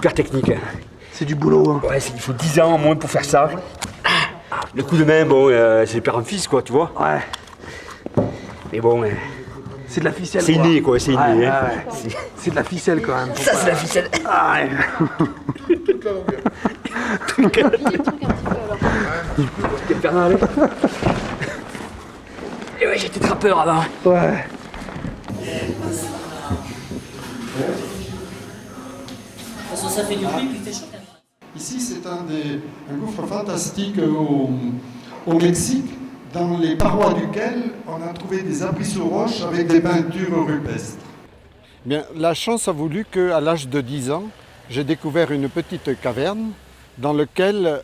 super technique. C'est du boulot, hein. Ouais, il faut 10 ans au moins pour faire ça. Le coup de main, bon, c'est le père en fils, quoi, tu vois. Ouais. Mais bon, C'est de la ficelle, c'est inné, quoi, c'est inné. Ouais, Hein. ouais. C'est de la ficelle, quand même. Ça, c'est la ficelle. Ah, ouais. Toute la longueur. Des trucs un petit peu alors. T'es infernal. Et ouais, j'étais trappeur avant. Ouais. Parce que ça fait du bruit puis il fait chaud quand même. Ici, c'est un gouffre fantastique au Mexique, dans les parois duquel on a trouvé des abris sur roche avec des peintures rupestres. Bien, la chance a voulu qu'à l'âge de 10 ans, j'ai découvert une petite caverne dans laquelle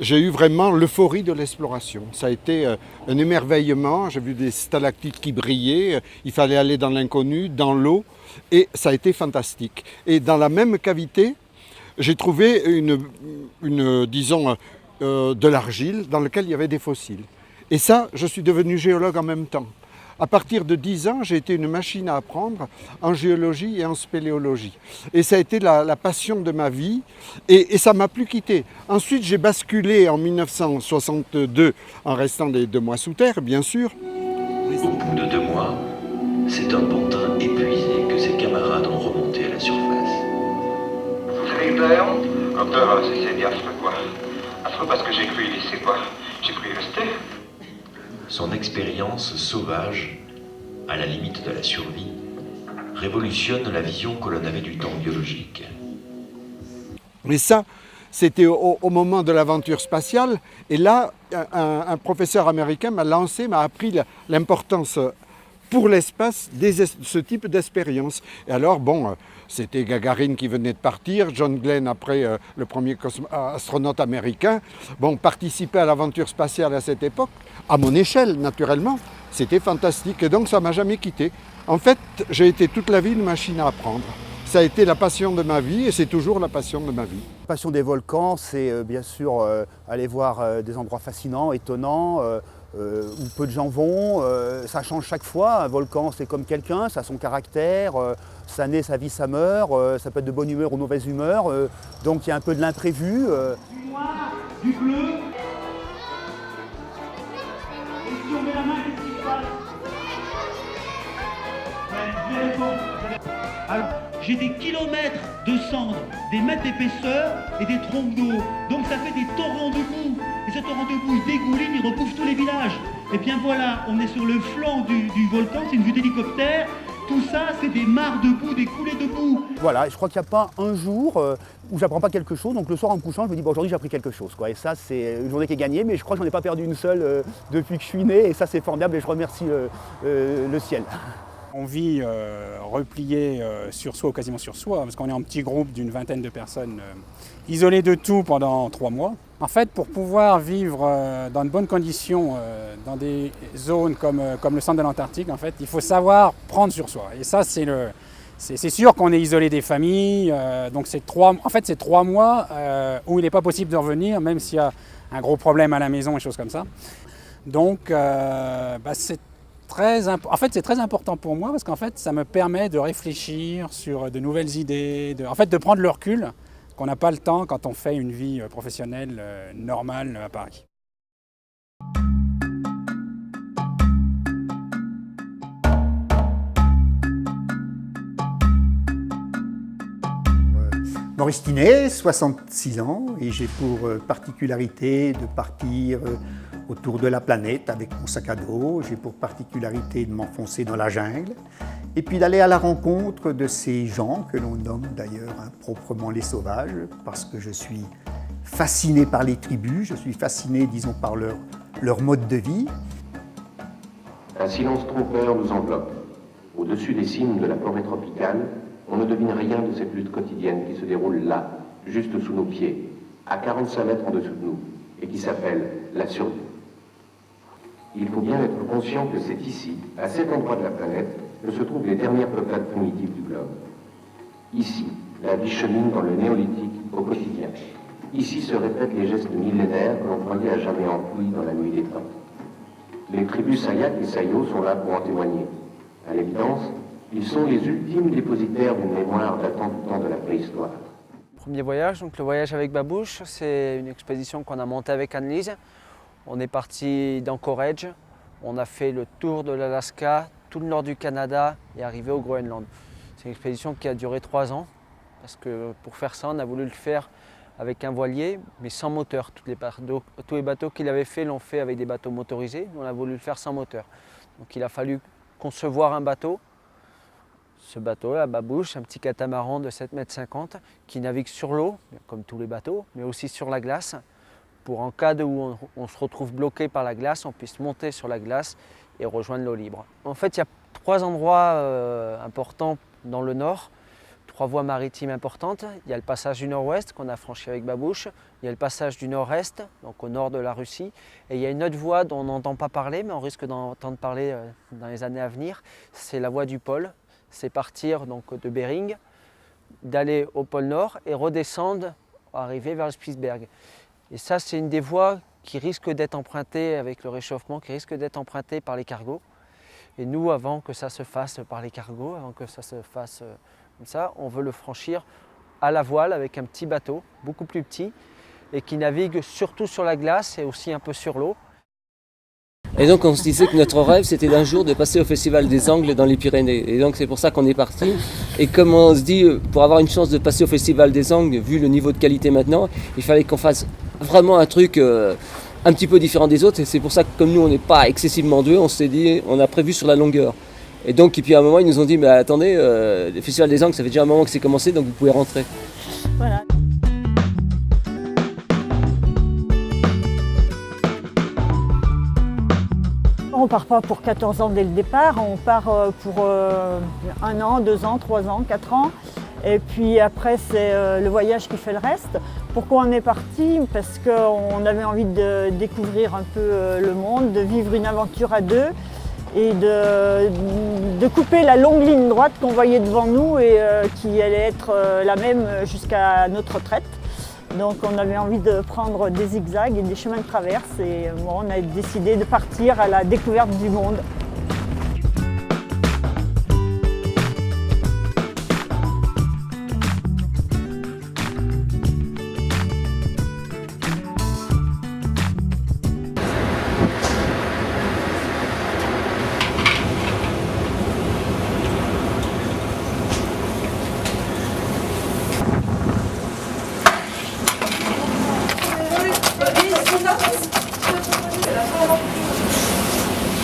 j'ai eu vraiment l'euphorie de l'exploration. Ça a été un émerveillement, j'ai vu des stalactites qui brillaient, il fallait aller dans l'inconnu, dans l'eau, et ça a été fantastique. Et dans la même cavité, j'ai trouvé de l'argile dans laquelle il y avait des fossiles. Et ça, je suis devenu géologue en même temps. À partir de 10 ans, j'ai été une machine à apprendre en géologie et en spéléologie. Et ça a été la passion de ma vie et ça ne m'a plus quitté. Ensuite, j'ai basculé en 1962 en restant les 2 mois sous terre, bien sûr. Au bout de 2 mois, c'est un pantin épuisé que ses camarades ont remonté à la surface. Vous avez eu peur? Peur, c'est affreux, quoi. Affreux parce que j'ai cru y laisser, quoi. J'ai cru y rester. Son expérience sauvage, à la limite de la survie, révolutionne la vision que l'on avait du temps biologique. Mais ça, c'était au moment de l'aventure spatiale. Et là, un professeur américain m'a appris l'importance pour l'espace de ce type d'expérience. Et alors, bon, c'était Gagarine qui venait de partir, John Glenn après le premier astronaute américain. Bon, participer à l'aventure spatiale à cette époque, à mon échelle naturellement, c'était fantastique et donc ça ne m'a jamais quitté. En fait, j'ai été toute la vie une machine à apprendre. Ça a été la passion de ma vie et c'est toujours la passion de ma vie. La passion des volcans, c'est bien sûr aller voir des endroits fascinants, étonnants, où peu de gens vont. Ça change chaque fois. Un volcan, c'est comme quelqu'un, ça a son caractère, ça naît, ça vit, ça meurt, ça peut être de bonne humeur ou de mauvaise humeur. Donc il y a un peu de l'imprévu. Du noir, du bleu. Et si on met la main, qu'est-ce qui se passe? Ouais, bien bon. Alors, j'ai des kilomètres de cendres, des mètres d'épaisseur et des trompes d'eau. Donc ça fait des torrents de boue. Et ce torrent de boue, il dégouline, il recouvre tous les villages. Et bien voilà, on est sur le flanc du volcan, c'est une vue d'hélicoptère. Tout ça, c'est des mares de boue, des coulées de boue. Voilà, je crois qu'il n'y a pas un jour où j'apprends pas quelque chose. Donc le soir en me couchant, je me dis, bon, aujourd'hui j'ai appris quelque chose, quoi. Et ça, c'est une journée qui est gagnée, mais je crois que j'en ai pas perdu une seule depuis que je suis né. Et ça, c'est formidable et je remercie le ciel. On vit replié sur soi ou quasiment sur soi, parce qu'on est en petit groupe d'une vingtaine de personnes isolées de tout pendant 3 mois. En fait, pour pouvoir vivre dans de bonnes conditions dans des zones comme le centre de l'Antarctique, en fait, il faut savoir prendre sur soi. Et ça, c'est sûr qu'on est isolé des familles. Donc c'est 3 mois où il n'est pas possible de revenir, même s'il y a un gros problème à la maison et choses comme ça. Donc c'est très important pour moi parce qu'en fait, ça me permet de réfléchir sur de nouvelles idées, de prendre le recul qu'on n'a pas le temps quand on fait une vie professionnelle normale à Paris. Maurice Tinet, 66 ans, et j'ai pour particularité de partir autour de la planète avec mon sac à dos. J'ai pour particularité de m'enfoncer dans la jungle et puis d'aller à la rencontre de ces gens que l'on nomme d'ailleurs improprement les sauvages, parce que je suis fasciné par les tribus, je suis fasciné, disons, par leur mode de vie. Un silence trompeur nous enveloppe. Au-dessus des cimes de la forêt tropicale, on ne devine rien de cette lutte quotidienne qui se déroule là, juste sous nos pieds, à 45 mètres en dessous de nous, et qui s'appelle la survie. Il faut bien être conscient que c'est ici, à cet endroit de la planète, que se trouvent les dernières peuplades primitives du globe. Ici, la vie chemine dans le néolithique au quotidien. Ici se répètent les gestes millénaires que l'on croyait à jamais enfouis dans la nuit des temps. Les tribus Sayak et Sayo sont là pour en témoigner. À l'évidence, ils sont les ultimes dépositaires d'une mémoire datant du temps de la préhistoire. Premier voyage, donc le voyage avec Babouche, c'est une expédition qu'on a montée avec Anne-Lise. On est parti d'Anchorage, on a fait le tour de l'Alaska, tout le nord du Canada et arrivé au Groenland. C'est une expédition qui a duré 3 ans, parce que pour faire ça, on a voulu le faire avec un voilier, mais sans moteur. Tous les bateaux qu'il avait fait l'ont fait avec des bateaux motorisés, on a voulu le faire sans moteur. Donc il a fallu concevoir un bateau. Ce bateau, la Babouche, un petit catamaran de 7,50 m qui navigue sur l'eau, comme tous les bateaux, mais aussi sur la glace, pour en cas où on se retrouve bloqué par la glace, on puisse monter sur la glace et rejoindre l'eau libre. En fait, il y a 3 endroits importants dans le nord, 3 voies maritimes importantes. Il y a le passage du nord-ouest qu'on a franchi avec Babouche, il y a le passage du nord-est, donc au nord de la Russie, et il y a une autre voie dont on n'entend pas parler, mais on risque d'en entendre parler dans les années à venir, c'est la voie du pôle. C'est partir donc de Bering, d'aller au pôle Nord et redescendre, arriver vers le Spitsberg. Et ça, c'est une des voies qui risque d'être empruntée avec le réchauffement, qui risque d'être empruntée par les cargos. Et nous, avant que ça se fasse par les cargos, avant que ça se fasse comme ça, on veut le franchir à la voile avec un petit bateau, beaucoup plus petit, et qui navigue surtout sur la glace et aussi un peu sur l'eau. Et donc on se disait que notre rêve c'était d'un jour de passer au Festival des Angles dans les Pyrénées. Et donc c'est pour ça qu'on est parti. Et comme on se dit, pour avoir une chance de passer au Festival des Angles, vu le niveau de qualité maintenant, il fallait qu'on fasse vraiment un truc un petit peu différent des autres. Et c'est pour ça que comme nous on n'est pas excessivement doués, on s'est dit, on a prévu sur la longueur. Et donc et puis à un moment ils nous ont dit, mais attendez, le Festival des Angles ça fait déjà un moment que c'est commencé, donc vous pouvez rentrer. Voilà. On ne part pas pour 14 ans dès le départ, on part pour 1 an, 2 ans, 3 ans, 4 ans. Et puis après, c'est le voyage qui fait le reste. Pourquoi on est parti? Parce qu'on avait envie de découvrir un peu le monde, de vivre une aventure à 2 et de couper la longue ligne droite qu'on voyait devant nous et qui allait être la même jusqu'à notre retraite. Donc on avait envie de prendre des zigzags et des chemins de traverse et bon, on a décidé de partir à la découverte du monde.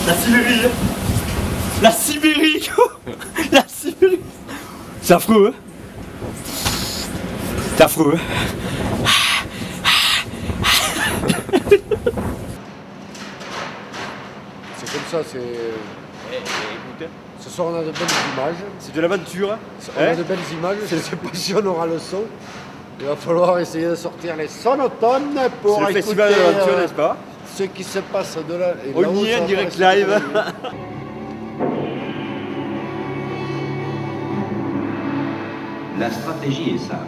La Sibérie. La Sibérie. La Sibérie. C'est affreux, hein. C'est affreux, hein. C'est comme ça, c'est... Ce soir on a de belles images. C'est de l'aventure. On a de belles images, je ne sais pas si on aura le son. Il va falloir essayer de sortir les sonotones pour c'est le écouter festival de l'aventure, n'est-ce pas? Ce qui se passe de là. Et on y est en direct live. La stratégie est simple.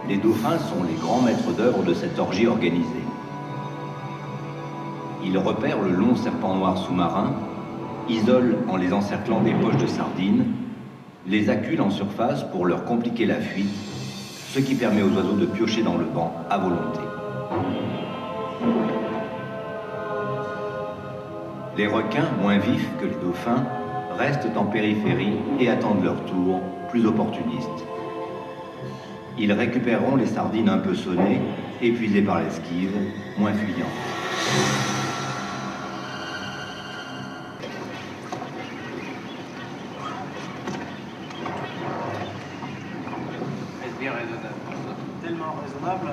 Les dauphins sont les grands maîtres d'œuvre de cette orgie organisée. Ils repèrent le long serpent noir sous-marin, isolent en les encerclant des poches de sardines, les acculent en surface pour leur compliquer la fuite, ce qui permet aux oiseaux de piocher dans le banc à volonté. Les requins, moins vifs que les dauphins, restent en périphérie et attendent leur tour, plus opportunistes. Ils récupéreront les sardines un peu sonnées, épuisées par l'esquive, moins fuyantes. Bien raisonnable. Tellement raisonnable.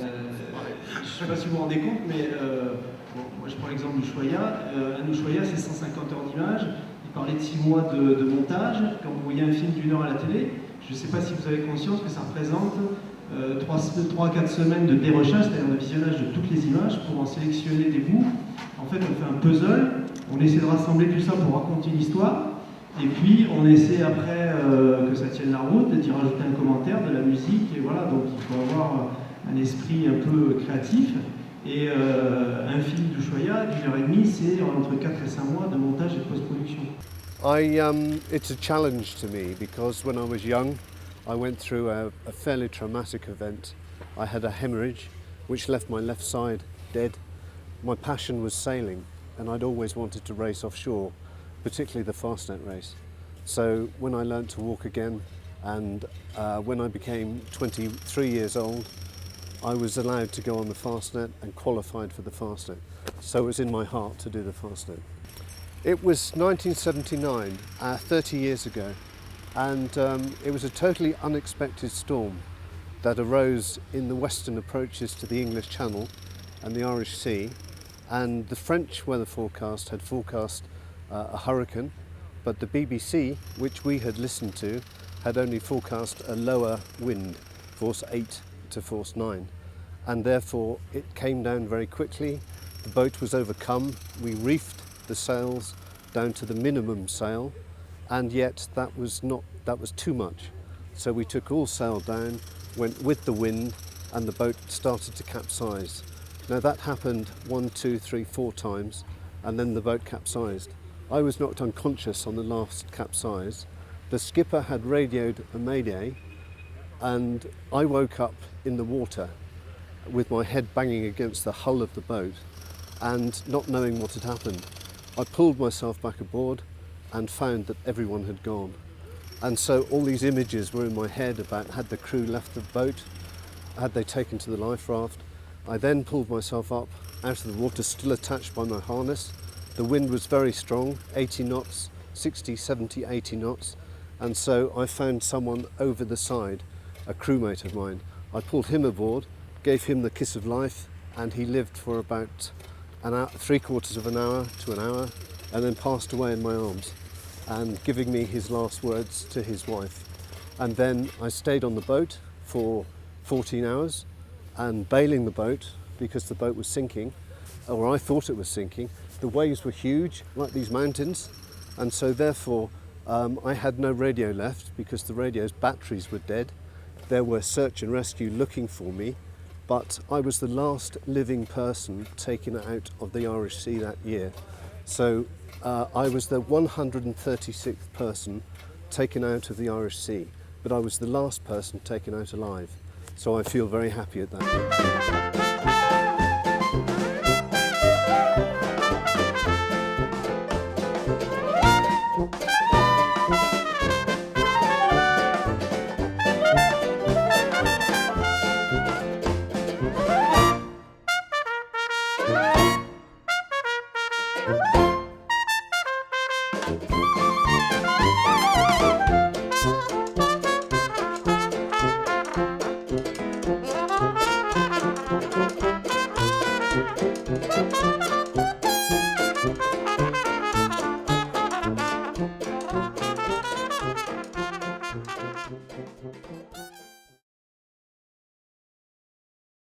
Je ne sais pas si vous vous rendez compte, mais moi je prends l'exemple d'Ushuaïa. Un Ushuaïa, c'est 150 heures d'image. Il parlait de 6 mois de montage. Quand vous voyez un film d'1 heure à la télé, je ne sais pas si vous avez conscience que ça représente 3-4 semaines de dérochage, c'est-à-dire de visionnage de toutes les images pour en sélectionner des bouts. En fait, on fait un puzzle, on essaie de rassembler tout ça pour raconter une histoire. Et puis on essaie après que ça tienne la route, d'y rajouter un commentaire, de la musique, et voilà, donc il faut avoir un esprit un peu créatif. Et un film d'Ushuaïa, d'1h30, c'est entre 4 et 5 mois de montage et de post-production. It's a challenge to me because when I was young I went through a fairly traumatic event. I had a hemorrhage which left my left side dead. My passion was sailing, and I'd always wanted to race offshore, particularly the Fastnet race. So when I learnt to walk again, and when I became 23 years old, I was allowed to go on the Fastnet and qualified for the Fastnet. So it was in my heart to do the Fastnet. It was 1979, 30 years ago, and it was a totally unexpected storm that arose in the western approaches to the English Channel and the Irish Sea, and the French weather forecast had forecast a hurricane, but the BBC, which we had listened to, had only forecast a lower wind, force 8 to force 9, and therefore it came down very quickly. The boat was overcome. We reefed the sails down to the minimum sail, and yet that was too much. So we took all sail down, went with the wind, and the boat started to capsize. Now that happened 1, 2, 3, 4 times, and then the boat capsized. I was knocked unconscious on the last capsize. The skipper had radioed a mayday, and I woke up in the water with my head banging against the hull of the boat and not knowing what had happened. I pulled myself back aboard and found that everyone had gone. And so all these images were in my head about had the crew left the boat, had they taken to the life raft. I then pulled myself up out of the water, still attached by my harness. The wind was very strong, 80 knots, 60, 70, 80 knots. And so I found someone over the side, a crewmate of mine. I pulled him aboard, gave him the kiss of life, and he lived for about an hour, 3/4 of an hour to an hour, and then passed away in my arms, and giving me his last words to his wife. And then I stayed on the boat for 14 hours and bailing the boat because the boat was sinking, or I thought it was sinking. The waves were huge, like these mountains, and so therefore I had no radio left because the radio's batteries were dead. There were search and rescue looking for me, but I was the last living person taken out of the Irish Sea that year. So I was the 136th person taken out of the Irish Sea, but I was the last person taken out alive. So I feel very happy at that.